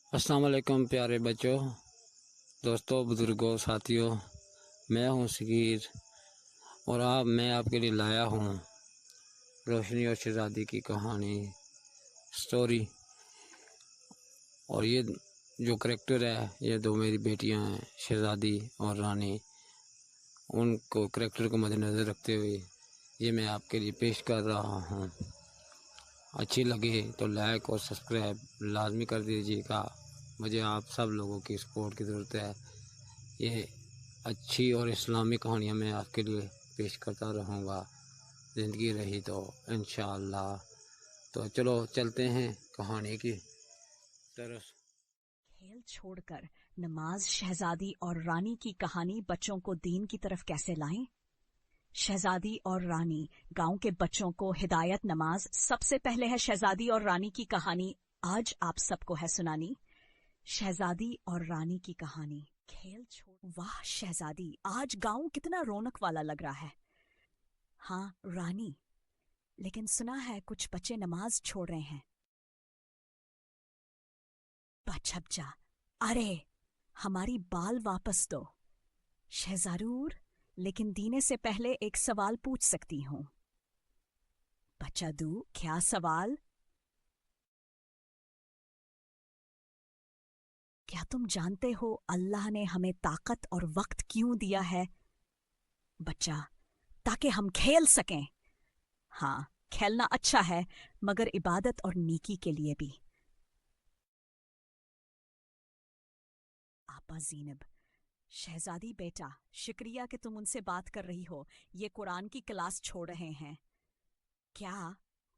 अस्सलाम वालेकुम प्यारे बच्चों, दोस्तों, बुज़ुर्गों, साथियों। मैं हूं सगीर और मैं आपके लिए लाया हूं रोशनी और शहज़ादी की कहानी स्टोरी। और ये जो करैक्टर है, ये दो मेरी बेटियां हैं, शहज़ादी और रानी। उनको करैक्टर को मद्देनज़र रखते हुए ये मैं आपके लिए पेश कर रहा हूं। अच्छी लगे तो लाइक और सब्सक्राइब लाजमी कर दीजिएगा। मुझे आप सब लोगों की सपोर्ट की ज़रूरत है। ये अच्छी और इस्लामी कहानियाँ मैं आपके लिए पेश करता रहूँगा, ज़िंदगी रही तो इंशाअल्लाह। तो चलो चलते हैं कहानी की तरफ। खेल छोड़कर नमाज शहजादी और रानी की कहानी बच्चों को दीन की तरफ कैसे लाएं? शहजादी और रानी, गांव के बच्चों को हिदायत नमाज। सबसे पहले है शहजादी और रानी की कहानी। आज आप सबको है सुनानी शहजादी और रानी की कहानी। खेल छोड़। वाह शहजादी, आज गांव कितना रौनक वाला लग रहा है। हाँ रानी, लेकिन सुना है कुछ बच्चे नमाज छोड़ रहे हैं। बच्चा, अरे हमारी बाल वापस दो। शहजारूर, लेकिन दीने से पहले एक सवाल पूछ सकती हूँ। बच्चा दू, क्या सवाल? क्या तुम जानते हो अल्लाह ने हमें ताकत और वक्त क्यों दिया है? बच्चा, ताकि हम खेल सकें। हाँ, खेलना अच्छा है, मगर इबादत और नेकी के लिए भी। आपा ज़ीनब, शहजादी बेटा, शुक्रिया कि तुम उनसे बात कर रही हो। ये कुरान की क्लास छोड़ रहे हैं। क्या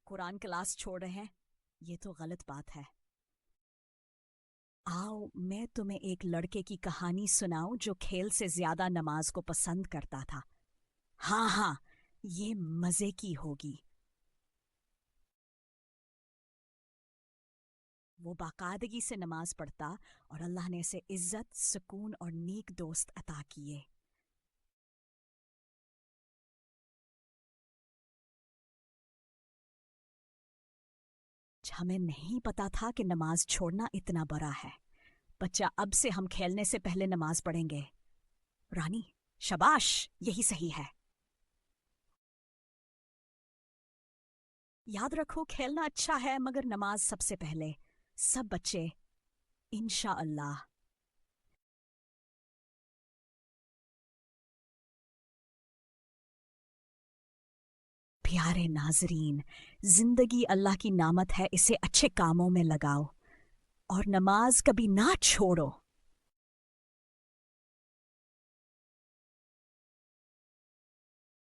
कुरान क्लास छोड़ रहे हैं? ये तो गलत बात है। आओ मैं तुम्हें एक लड़के की कहानी सुनाऊं जो खेल से ज्यादा नमाज को पसंद करता था। हाँ हाँ, ये मजे की होगी। वो बाकायदगी से नमाज पढ़ता और अल्लाह ने इसे इज्जत, सुकून और नेक दोस्त अता किए। हमें नहीं पता था कि नमाज छोड़ना इतना बड़ा है। बच्चा, अब से हम खेलने से पहले नमाज पढ़ेंगे। रानी, शाबाश, यही सही है। याद रखो, खेलना अच्छा है मगर नमाज सबसे पहले। सब बच्चे, इंशाअल्लाह। प्यारे नाजरीन, जिंदगी अल्लाह की नामत है, इसे अच्छे कामों में लगाओ और नमाज कभी ना छोड़ो।